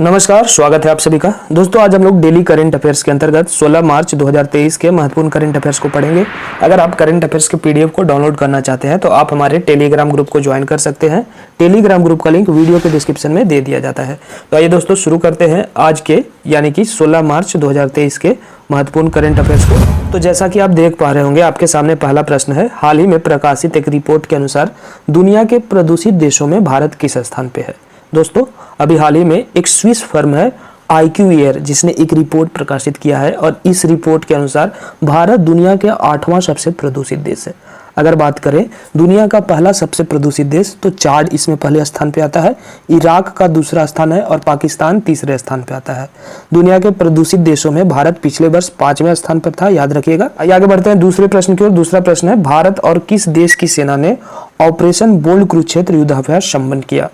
नमस्कार, स्वागत है आप सभी का। दोस्तों आज हम लोग डेली करंट अफेयर्स के अंतर्गत 16 मार्च 2023 के महत्वपूर्ण करंट अफेयर्स को पढ़ेंगे। अगर आप करंट अफेयर्स के पीडीएफ को डाउनलोड करना चाहते हैं तो आप हमारे टेलीग्राम ग्रुप को ज्वाइन कर सकते हैं। टेलीग्राम ग्रुप का लिंक वीडियो के डिस्क्रिप्शन में दे दिया जाता है। तो आइए दोस्तों शुरू करते हैं आज के यानी कि 16 मार्च 2023 के महत्वपूर्ण करंट अफेयर्स को। तो जैसा कि आप देख पा रहे होंगे, आपके सामने पहला प्रश्न है। हाल ही में प्रकाशित एक रिपोर्ट के अनुसार दुनिया के प्रदूषित देशों में भारत किस स्थान पे है? दोस्तों अभी हाल ही में एक स्विस फर्म है IQVIA जिसने एक रिपोर्ट प्रकाशित किया है और इस रिपोर्ट के अनुसार भारत दुनिया के 8वां सबसे प्रदूषित देश है। अगर बात करें दुनिया का पहला सबसे प्रदूषित देश, तो चाड इसमें पहले स्थान पे आता है, इराक का दूसरा स्थान है और पाकिस्तान तीसरे स्थान पे आता है। दुनिया के प्रदूषित देशों में भारत पिछले वर्ष 5वें स्थान पर था, याद रखिएगा। आगे बढ़ते हैं दूसरे प्रश्न की ओर। दूसरा प्रश्न है, भारत और किस देश की सेना ने ऑपरेशन बोल्ड कुरुक्षेत्र युद्धाभ्यास संपन्न किया?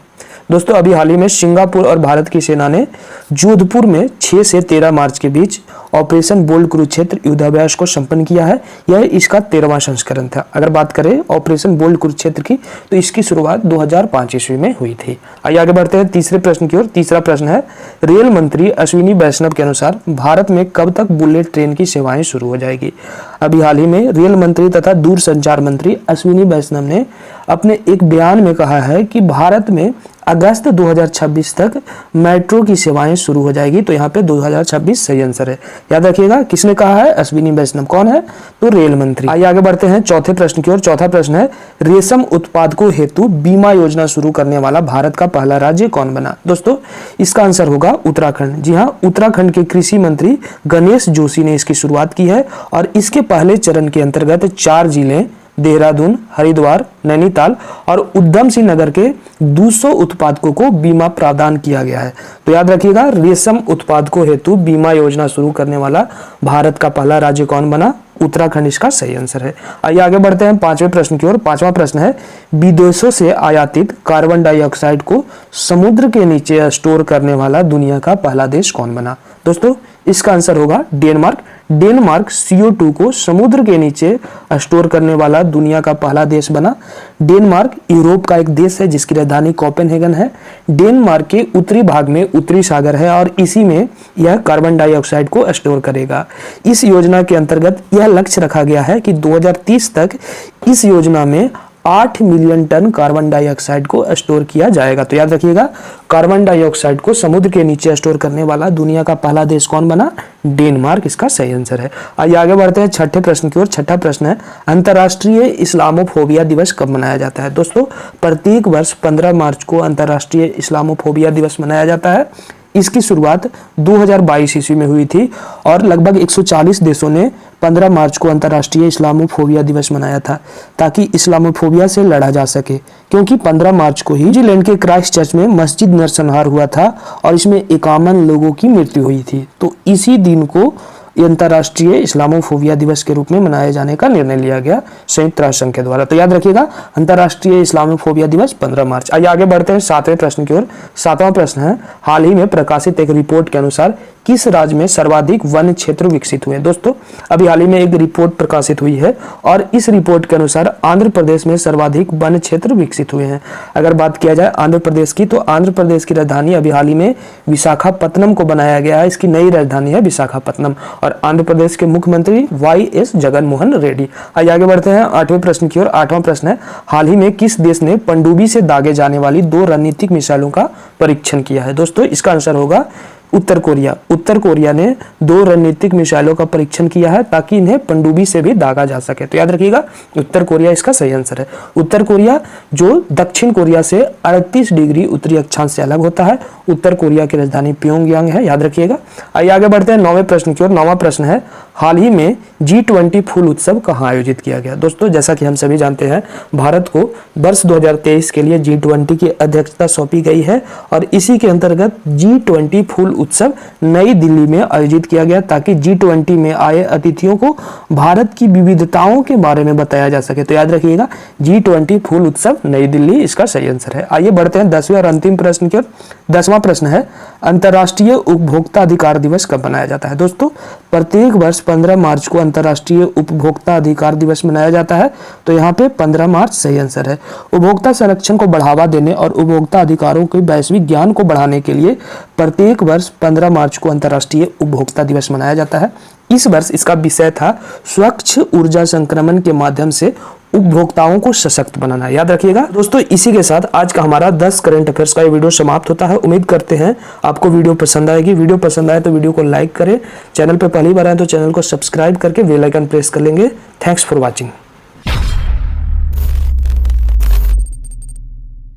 दोस्तों अभी हाल ही में सिंगापुर और भारत की सेना ने जोधपुर में 6 से 13 मार्च के बीच ऑपरेशन बोल्ड कुरुक्षेत्र युद्धाभ्यास को संपन्न किया है। यह इसका 13वां संस्करण था। अगर बात करें ऑपरेशन बोल्ड कुरुक्षेत्र की, तो इसकी शुरुआत 2005 ईस्वी में हुई थी। आइए आगे बढ़ते हैं तीसरे प्रश्न की ओर। तीसरा प्रश्न है, रेल मंत्री अश्विनी वैष्णव के अनुसार भारत में कब तक बुलेट ट्रेन की सेवाएं शुरू हो जाएगी? अभी हाल ही में रेल मंत्री तथा दूरसंचार मंत्री अश्विनी वैष्णव ने अपने एक बयान में कहा है कि भारत में अगस्त 2026 तक मेट्रो की सेवाएं शुरू हो जाएगी। तो यहाँ पे 2026 सही आंसर है, याद रखिएगा। किसने कहा है? अश्विनी वैष्णव। कौन है? तो रेल मंत्री। आइए आगे बढ़ते हैं चौथे प्रश्न की ओर। चौथा प्रश्न है, रेशम उत्पादकों हेतु बीमा योजना शुरू करने वाला भारत का पहला राज्य कौन बना? दोस्तों इसका आंसर होगा उत्तराखंड। जी हाँ, उत्तराखंड के कृषि मंत्री गणेश जोशी ने इसकी शुरुआत की है और इसके पहले चरण के अंतर्गत 4 जिले देहरादून, हरिद्वार, नैनीताल और उधम सिंह नगर के 200 उत्पादकों को बीमा प्रावधान किया गया है। तो याद रखिएगा, रेशम उत्पादकों हेतु बीमा योजना शुरू करने वाला भारत का पहला राज्य कौन बना? उत्तराखंड इसका सही आंसर है। आइए आगे बढ़ते हैं पांचवें प्रश्न की ओर। पांचवा प्रश्न है, विदेशों से आयातित कार्बन डाइऑक्साइड को समुद्र के नीचे स्टोर करने वाला दुनिया का पहला देश कौन बना? दोस्तों इसका आंसर होगा डेनमार्क। डेनमार्क CO2 को समुद्र के नीचे स्टोर करने वाला दुनिया का पहला देश बना। डेनमार्क यूरोप का एक देश है जिसकी राजधानी कोपेनहेगन है। डेनमार्क के उत्तरी भाग में उत्तरी सागर है और इसी में यह कार्बन डाइऑक्साइड को स्टोर करेगा। इस योजना के अंतर्गत यह लक्ष्य रखा गया है कि 2030 तक इस योजना में 8 मिलियन टन कार्बन डाइऑक्साइड को स्टोर किया जाएगा। तो याद रखिएगा, कार्बन डाइऑक्साइड को समुद्र के नीचे स्टोर करने वाला दुनिया का पहला देश कौन बना? डेनमार्क इसका सही आंसर है। आइए आगे बढ़ते हैं छठे प्रश्न की ओर। छठा प्रश्न है, अंतर्राष्ट्रीय इस्लामोफोबिया दिवस कब मनाया जाता है? दोस्तों प्रत्येक वर्ष 15 मार्च को अंतर्राष्ट्रीय इस्लामोफोबिया दिवस मनाया जाता है। इसकी शुरुआत 2022 ईस्वी में हुई थी और लगभग 140 देशों ने 15 मार्च को अंतर्राष्ट्रीय इस्लामोफोबिया दिवस मनाया था ताकि इस्लामोफोबिया से लड़ा जा सके, क्योंकि 15 मार्च को ही न्यूजीलैंड के क्राइस्ट चर्च में मस्जिद नरसंहार हुआ था और इसमें 51 लोगों की मृत्यु हुई थी। तो इसी दिन को अंतर्राष्ट्रीय इस्लामोफोबिया दिवस के रूप में मनाए जाने का निर्णय लिया गया संयुक्त राष्ट्र संघ के द्वारा। तो याद रखिएगा, अंतर्राष्ट्रीय इस्लामोफोबिया दिवस 15 मार्च। आइए आगे बढ़ते हैं सातवें प्रश्न की ओर। सातवां प्रश्न है, हाल ही में प्रकाशित एक रिपोर्ट के अनुसार किस राज्य में सर्वाधिक वन क्षेत्र विकसित हुए? दोस्तों अभी हाल ही में एक रिपोर्ट प्रकाशित हुई है और इस रिपोर्ट के अनुसार आंध्र प्रदेश में सर्वाधिक वन क्षेत्र विकसित हुए हैं। अगर बात किया जाए आंध्र प्रदेश की, तो आंध्र प्रदेश की राजधानी अभी हाल ही में विशाखापत्तनम को बनाया गया है। इसकी नई राजधानी है विशाखापत्तनम और आंध्र प्रदेश के मुख्यमंत्री YS जगनमोहन रेड्डी। आइए आगे बढ़ते हैं आठवें प्रश्न की ओर। आठवां प्रश्न है, हाल ही में किस देश ने पनडुब्बी से दागे जाने वाली 2 रणनीतिक मिसाइलों का परीक्षण किया है? दोस्तों इसका आंसर होगा उत्तर कोरिया। उत्तर कोरिया ने 2 रणनीतिक मिसाइलों का परीक्षण किया है ताकि इन्हें पनडुब्बी से भी दागा जा सके। तो याद रखिएगा, उत्तर कोरिया इसका सही आंसर है। उत्तर कोरिया जो दक्षिण कोरिया से 38 डिग्री उत्तरी अक्षांश से अलग होता है। उत्तर कोरिया की राजधानी प्योंगयांग है, याद रखिएगा। आइए आगे बढ़ते हैं 9वें प्रश्न की ओर। 9वां प्रश्न है, हाल ही में G20 फूल उत्सव कहाँ आयोजित किया गया? दोस्तों जैसा कि हम सभी जानते हैं, भारत को वर्ष 2023 के लिए G20 की अध्यक्षता सौंपी गई है और इसी के अंतर्गत G20 फूल उत्सव नई दिल्ली में आयोजित किया गया ताकि G20 में आए अतिथियों को भारत की विविधताओं के बारे में बताया जा सके। तो याद रखिएगा, G20 फूल उत्सव नई दिल्ली इसका सही आंसर है। आइए बढ़ते हैं 10वें और अंतिम प्रश्न की ओर। 10वां प्रश्न है, अंतर्राष्ट्रीय उपभोक्ता अधिकार दिवस कब मनाया जाता है? दोस्तों प्रत्येक वर्ष 15 मार्च को अंतर्राष्ट्रीय उपभोक्ता अधिकार दिवस मनाया जाता है? तो यहाँ पे 15 मार्च सही आंसर है। उपभोक्ता संरक्षण को बढ़ावा देने और उपभोक्ता अधिकारों के वैश्विक ज्ञान को बढ़ाने के लिए प्रत्येक वर्ष 15 मार्च को अंतर्राष्ट्रीय उपभोक्ता दिवस मनाया जाता है। इस वर्ष इसका विषय था स्वच्छ ऊर्जा संक्रमण के माध्यम से उपभोक्ताओं को सशक्त बनाना। याद रखिएगा दोस्तों। इसी के साथ आज का हमारा 10 करंट अफेयर्स का ये वीडियो समाप्त होता है। उम्मीद करते हैं आपको वीडियो पसंद आएगी। वीडियो पसंद आए तो वीडियो को लाइक करें, चैनल पे पहली बार आए तो चैनल को सब्सक्राइब करके बेल आइकन प्रेस कर लेंगे। Thanks for watching.